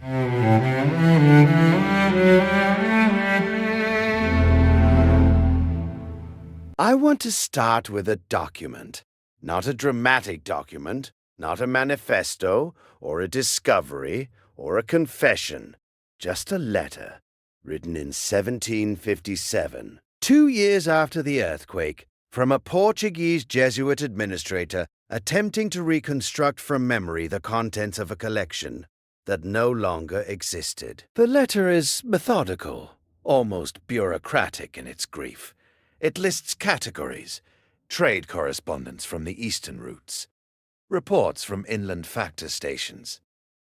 I want to start with a document, not a dramatic document, not a manifesto, or a discovery, or a confession, just a letter written in 1757, 2 years after the earthquake, from a Portuguese Jesuit administrator attempting to reconstruct from memory the contents of a collection that no longer existed. The letter is methodical, almost bureaucratic in its grief. It lists categories: trade correspondence from the eastern routes, reports from inland factor stations,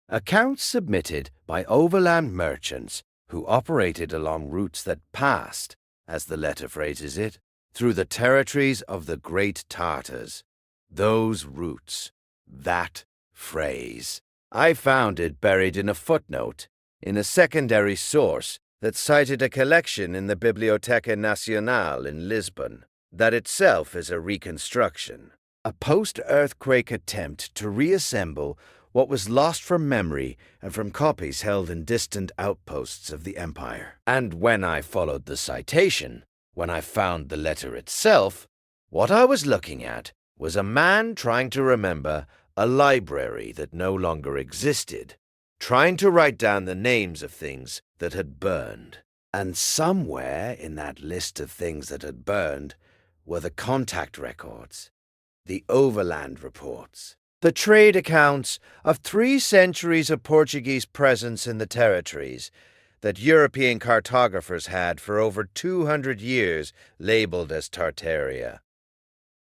accounts submitted by overland merchants who operated along routes that passed, as the letter phrases it, through the territories of the Great Tartars. Those routes, that phrase. I found it buried in a footnote in a secondary source that cited a collection in the Biblioteca Nacional in Lisbon. That itself is a reconstruction, a post-earthquake attempt to reassemble what was lost from memory and from copies held in distant outposts of the empire. And when I followed the citation, when I found the letter itself, what I was looking at was a man trying to remember a library that no longer existed, trying to write down the names of things that had burned. And somewhere in that list of things that had burned were the contact records, the overland reports, the trade accounts of 3 centuries of Portuguese presence in the territories that European cartographers had for over 200 years labeled as Tartaria.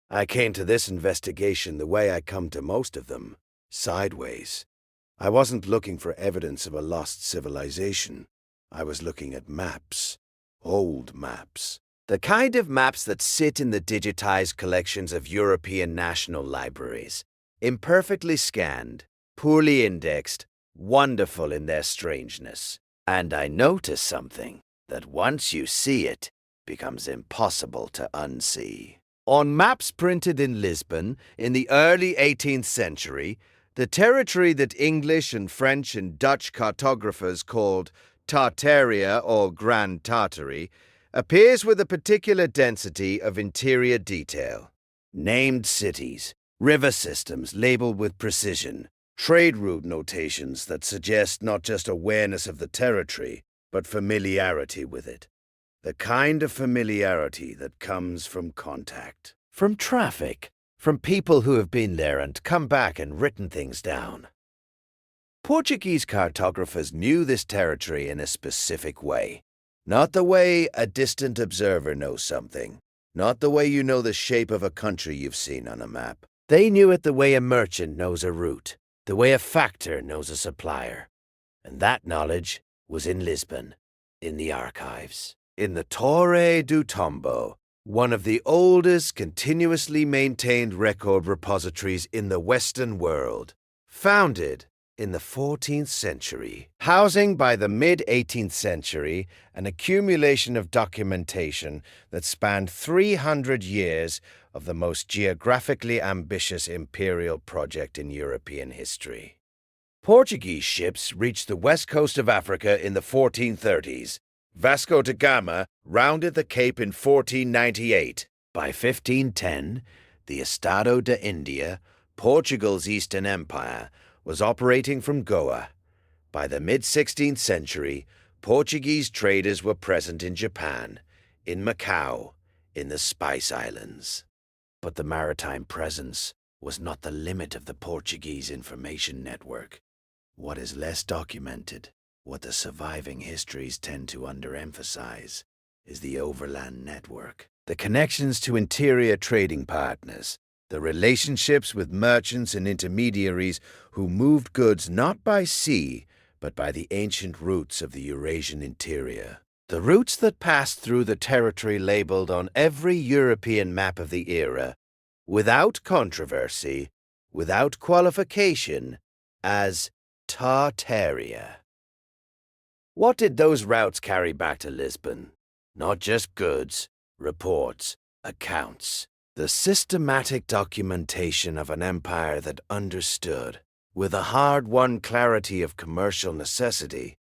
I came to this investigation the way I come to most of them, sideways. I wasn't looking for evidence of a lost civilization. I was looking at maps, old maps. The kind of maps that sit in the digitized collections of European national libraries, imperfectly scanned, poorly indexed, wonderful in their strangeness. And I noticed something that once you see it, becomes impossible to unsee. On maps printed in Lisbon in the early 18th century, the territory that English and French and Dutch cartographers called Tartaria or Grand Tartary appears with a particular density of interior detail. Named cities, river systems labeled with precision, trade route notations that suggest not just awareness of the territory, but familiarity with it. The kind of familiarity that comes from contact, from traffic, from people who have been there and come back and written things down. Portuguese cartographers knew this territory in a specific way. Not the way a distant observer knows something. Not the way you know the shape of a country you've seen on a map. They knew it the way a merchant knows a route, the way a factor knows a supplier. And that knowledge was in Lisbon, in the archives. In the Torre do Tombo, one of the oldest continuously maintained record repositories in the Western world, founded in the 14th century, housing by the mid-18th century an accumulation of documentation that spanned 300 years of the most geographically ambitious imperial project in European history. Portuguese ships reached the west coast of Africa in the 1430s. Vasco da Gama rounded the Cape in 1498. By 1510, the Estado de India, Portugal's Eastern Empire, was operating from Goa. By the mid-16th century, Portuguese traders were present in Japan, in Macau, in the Spice Islands. But the maritime presence was not the limit of the Portuguese information network. What is less documented, what the surviving histories tend to underemphasize, is the overland network. The connections to interior trading partners, the relationships with merchants and intermediaries who moved goods not by sea, but by the ancient routes of the Eurasian interior. The routes that passed through the territory labeled on every European map of the era, without controversy, without qualification, as Tartaria. What did those routes carry back to Lisbon? Not just goods, reports, accounts. The systematic documentation of an empire that understood, With a hard-won clarity of commercial necessity,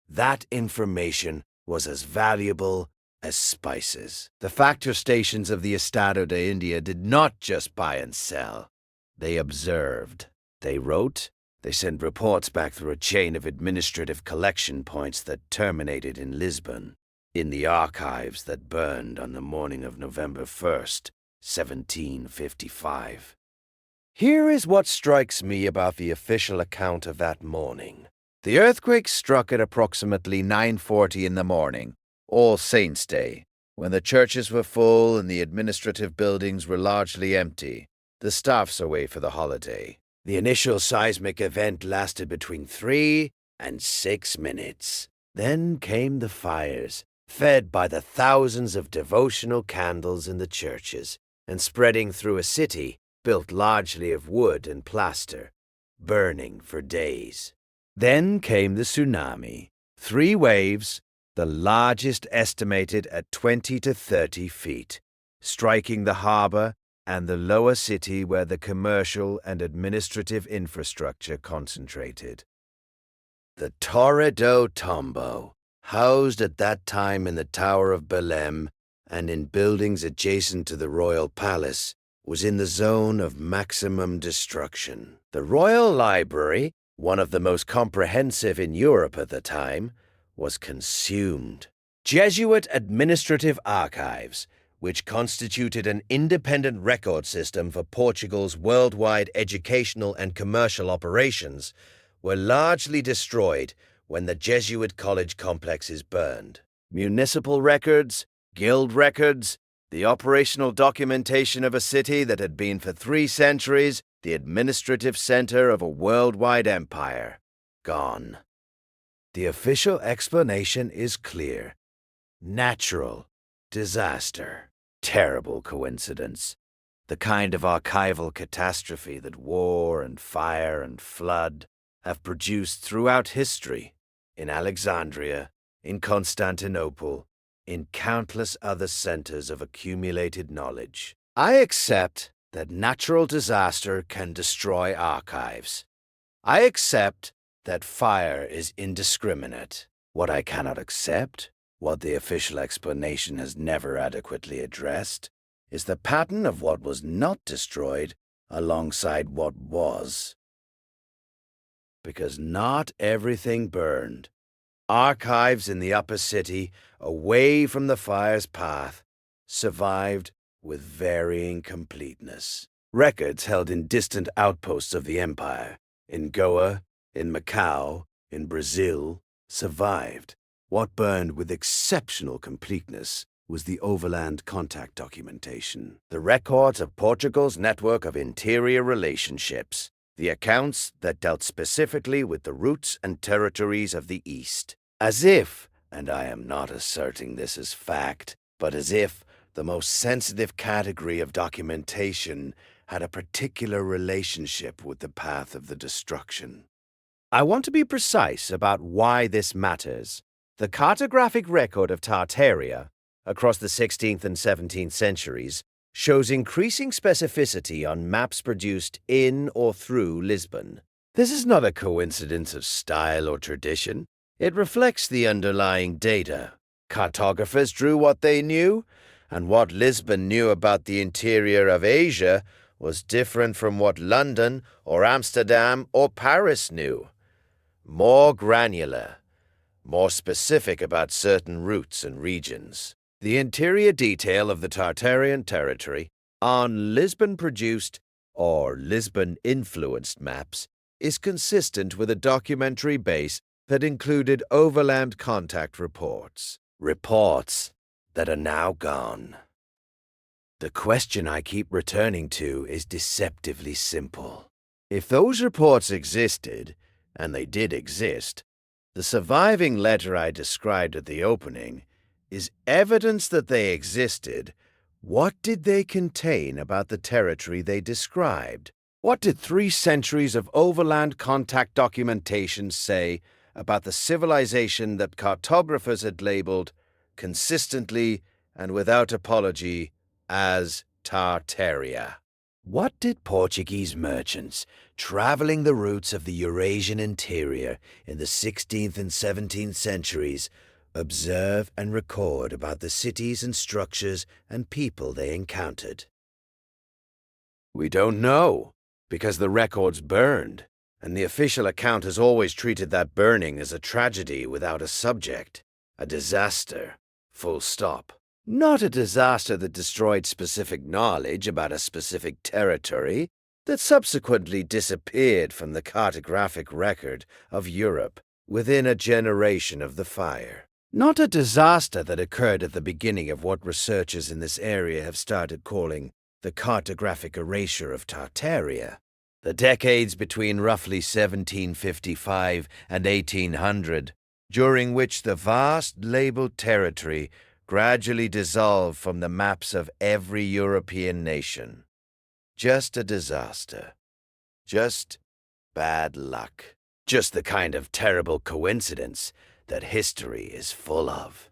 that information was as valuable as spices. The factor stations of the Estado de India did not just buy and sell. They observed. They wrote. They sent reports back through a chain of administrative collection points that terminated in Lisbon, in the archives that burned on the morning of November 1st, 1755. Here is what strikes me about the official account of that morning. The earthquake struck at approximately 9:40 in the morning, All Saints' Day, when the churches were full and the administrative buildings were largely empty, the staffs away for the holiday. The initial seismic event lasted between 3 and 6 minutes. Then came the fires, fed by the thousands of devotional candles in the churches, and spreading through a city built largely of wood and plaster, burning for days. Then came the tsunami. 3 waves, the largest estimated at 20 to 30 feet, striking the harbor and the lower city where the commercial and administrative infrastructure concentrated. The Torre do Tombo, housed at that time in the Tower of Belém and in buildings adjacent to the royal palace, was in the zone of maximum destruction. The Royal Library, one of the most comprehensive in Europe at the time, was consumed. Jesuit administrative archives, which constituted an independent record system for Portugal's worldwide educational and commercial operations, were largely destroyed when the Jesuit college complexes burned. Municipal records, guild records, the operational documentation of a city that had been for 3 centuries the administrative center of a worldwide empire, gone. The official explanation is clear. Natural disaster. Terrible coincidence. The kind of archival catastrophe that war and fire and flood have produced throughout history, in Alexandria, in Constantinople, in countless other centers of accumulated knowledge. I accept that natural disaster can destroy archives. I accept that fire is indiscriminate. What I cannot accept, what the official explanation has never adequately addressed, is the pattern of what was not destroyed alongside what was. Because not everything burned. Archives in the upper city, away from the fire's path, survived with varying completeness. Records held in distant outposts of the empire, in Goa, in Macau, in Brazil, survived. What burned with exceptional completeness was the overland contact documentation, the records of Portugal's network of interior relationships, the accounts that dealt specifically with the routes and territories of the East. As if, and I am not asserting this as fact, but as if the most sensitive category of documentation had a particular relationship with the path of the destruction. I want to be precise about why this matters. The cartographic record of Tartaria, across the 16th and 17th centuries, shows increasing specificity on maps produced in or through Lisbon. This is not a coincidence of style or tradition. It reflects the underlying data. Cartographers drew what they knew, and what Lisbon knew about the interior of Asia was different from what London or Amsterdam or Paris knew. More granular, more specific about certain routes and regions. The interior detail of the Tartarian territory on Lisbon-produced or Lisbon-influenced maps is consistent with a documentary base that included overland contact reports. Reports that are now gone. The question I keep returning to is deceptively simple. If those reports existed, and they did exist, the surviving letter I described at the opening is evidence that they existed. What did they contain about the territory they described? What did 3 centuries of overland contact documentation say about the civilization that cartographers had labeled, consistently and without apology, as Tartaria? What did Portuguese merchants, traveling the routes of the Eurasian interior in the 16th and 17th centuries, observe and record about the cities and structures and people they encountered? We don't know, because the record's burned, and the official account has always treated that burning as a tragedy without a subject, a disaster, full stop. Not a disaster that destroyed specific knowledge about a specific territory that subsequently disappeared from the cartographic record of Europe within a generation of the fire. Not a disaster that occurred at the beginning of what researchers in this area have started calling the cartographic erasure of Tartaria. The decades between roughly 1755 and 1800, during which the vast labeled territory gradually dissolved from the maps of every European nation. Just a disaster. Just bad luck. Just the kind of terrible coincidence that history is full of.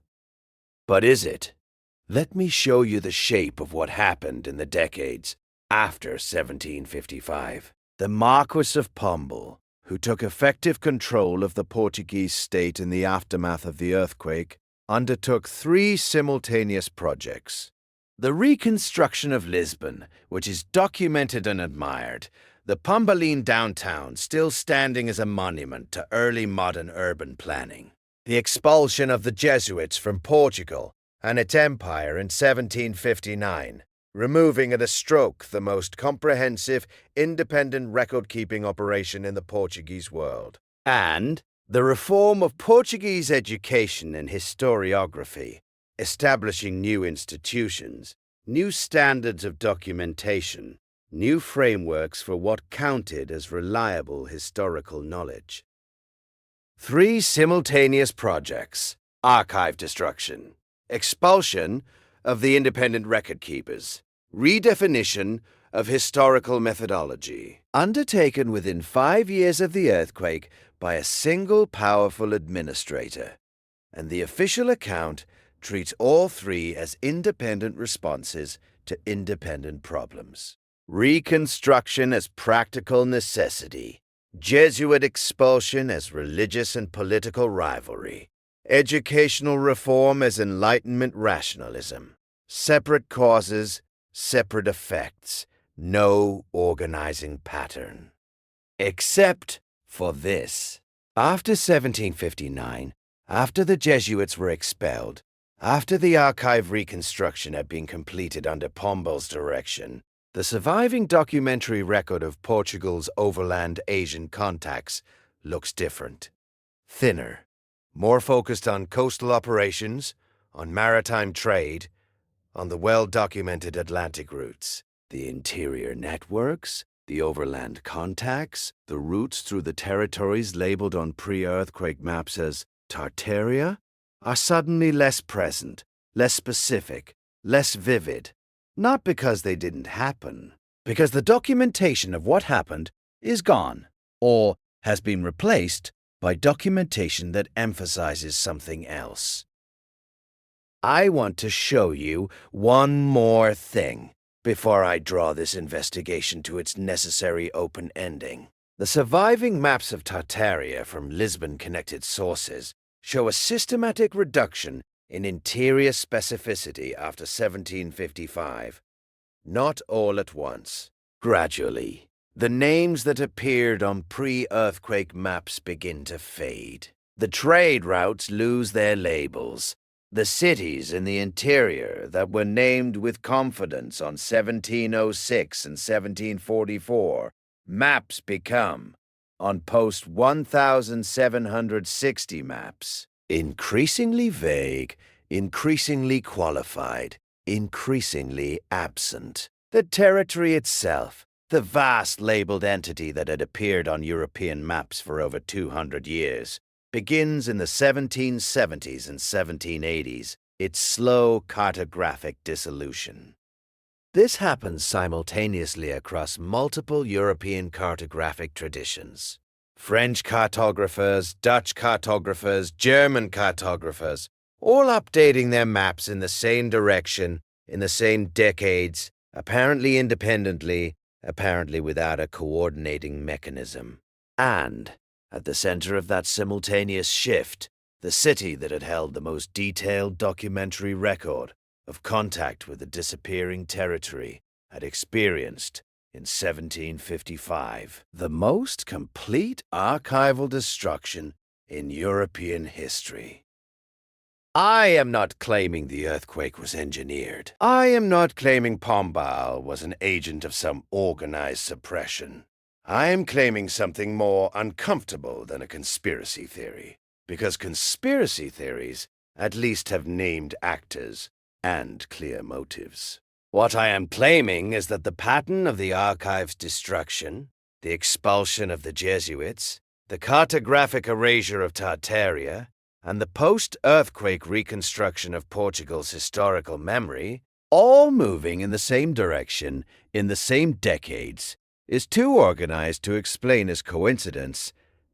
But is it? Let me show you the shape of what happened in the decades after 1755. The Marquis of Tombo, who took effective control of the Portuguese state in the aftermath of the earthquake, undertook 3 simultaneous projects. The reconstruction of Lisbon, which is documented and admired, the Pombaline downtown still standing as a monument to early modern urban planning. The expulsion of the Jesuits from Portugal and its empire in 1759, removing at a stroke the most comprehensive, independent record-keeping operation in the Portuguese world. And the reform of Portuguese education and historiography, establishing new institutions, new standards of documentation, new frameworks for what counted as reliable historical knowledge. 3 simultaneous projects: archive destruction, expulsion of the independent record keepers, redefinition of historical methodology, undertaken within 5 years of the earthquake by a single powerful administrator, and the official account treats all 3 as independent responses to independent problems. Reconstruction as practical necessity, Jesuit expulsion as religious and political rivalry, educational reform as Enlightenment rationalism, separate causes, separate effects, no organizing pattern. Except for this. After 1759, after the Jesuits were expelled, after the archive reconstruction had been completed under Pombo's direction, the surviving documentary record of Portugal's overland Asian contacts looks different. Thinner, more focused on coastal operations, on maritime trade, on the well-documented Atlantic routes, the interior networks, the overland contacts, the routes through the territories labeled on pre-earthquake maps as Tartaria, are suddenly less present, less specific, less vivid. Not because they didn't happen, because the documentation of what happened is gone, or has been replaced by documentation that emphasizes something else. I want to show you one more thing before I draw this investigation to its necessary open ending. The surviving maps of Tartaria from Lisbon-connected sources show a systematic reduction in interior specificity after 1755. Not all at once. Gradually, the names that appeared on pre-earthquake maps begin to fade. The trade routes lose their labels. The cities in the interior that were named with confidence on 1706 and 1744, maps become, on post-1760 maps, increasingly vague, increasingly qualified, increasingly absent. The territory itself, the vast labeled entity that had appeared on European maps for over 200 years, begins in the 1770s and 1780s, its slow cartographic dissolution. This happens simultaneously across multiple European cartographic traditions. French cartographers, Dutch cartographers, German cartographers, all updating their maps in the same direction, in the same decades, apparently independently, apparently without a coordinating mechanism. And, at the center of that simultaneous shift, the city that had held the most detailed documentary record of contact with the disappearing territory had experienced, in 1755, the most complete archival destruction in European history. I am not claiming the earthquake was engineered. I am not claiming Pombal was an agent of some organized suppression. I am claiming something more uncomfortable than a conspiracy theory, because conspiracy theories at least have named actors and clear motives. What I am claiming is that the pattern of the archive's destruction, the expulsion of the Jesuits, the cartographic erasure of Tartaria, and the post-earthquake reconstruction of Portugal's historical memory, all moving in the same direction in the same decades, is too organized to explain as coincidence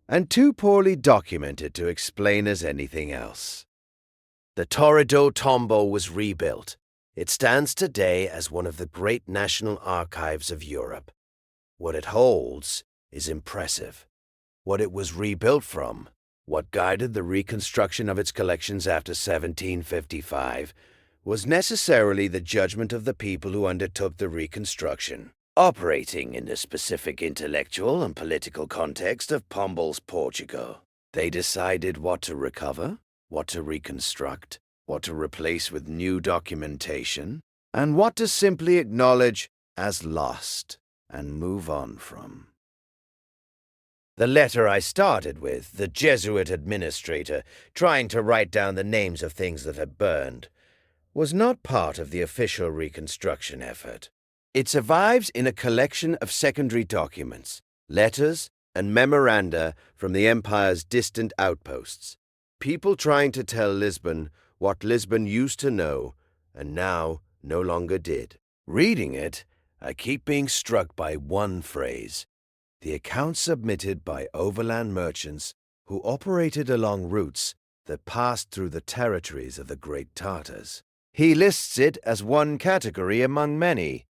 and too poorly documented to explain as anything else. The Torre do Tombo was rebuilt. It stands today as one of the great national archives of Europe. What it holds is impressive. What it was rebuilt from, what guided the reconstruction of its collections after 1755, was necessarily the judgment of the people who undertook the reconstruction, operating in the specific intellectual and political context of Pombal's Portugal. They decided what to recover, what to reconstruct, what to replace with new documentation, and what to simply acknowledge as lost and move on from. The letter I started with, the Jesuit administrator trying to write down the names of things that had burned, was not part of the official reconstruction effort. It survives in a collection of secondary documents, letters, and memoranda from the empire's distant outposts. People trying to tell Lisbon what Lisbon used to know and now no longer did. Reading it, I keep being struck by one phrase: the accounts submitted by overland merchants who operated along routes that passed through the territories of the Great Tartars. He lists it as one category among many.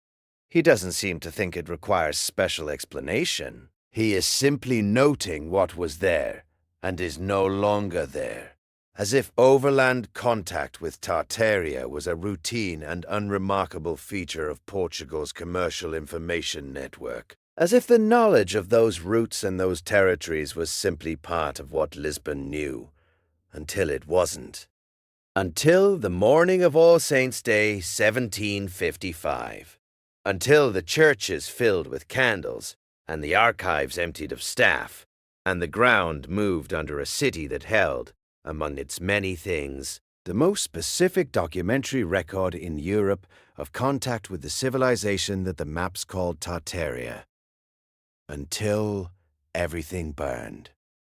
He doesn't seem to think it requires special explanation. He is simply noting what was there and is no longer there, as if overland contact with Tartaria was a routine and unremarkable feature of Portugal's commercial information network, as if the knowledge of those routes and those territories was simply part of what Lisbon knew, until it wasn't. Until the morning of All Saints' Day, 1755. Until the churches filled with candles, and the archives emptied of staff, and the ground moved under a city that held, among its many things, the most specific documentary record in Europe of contact with the civilization that the maps called Tartaria. Until everything burned.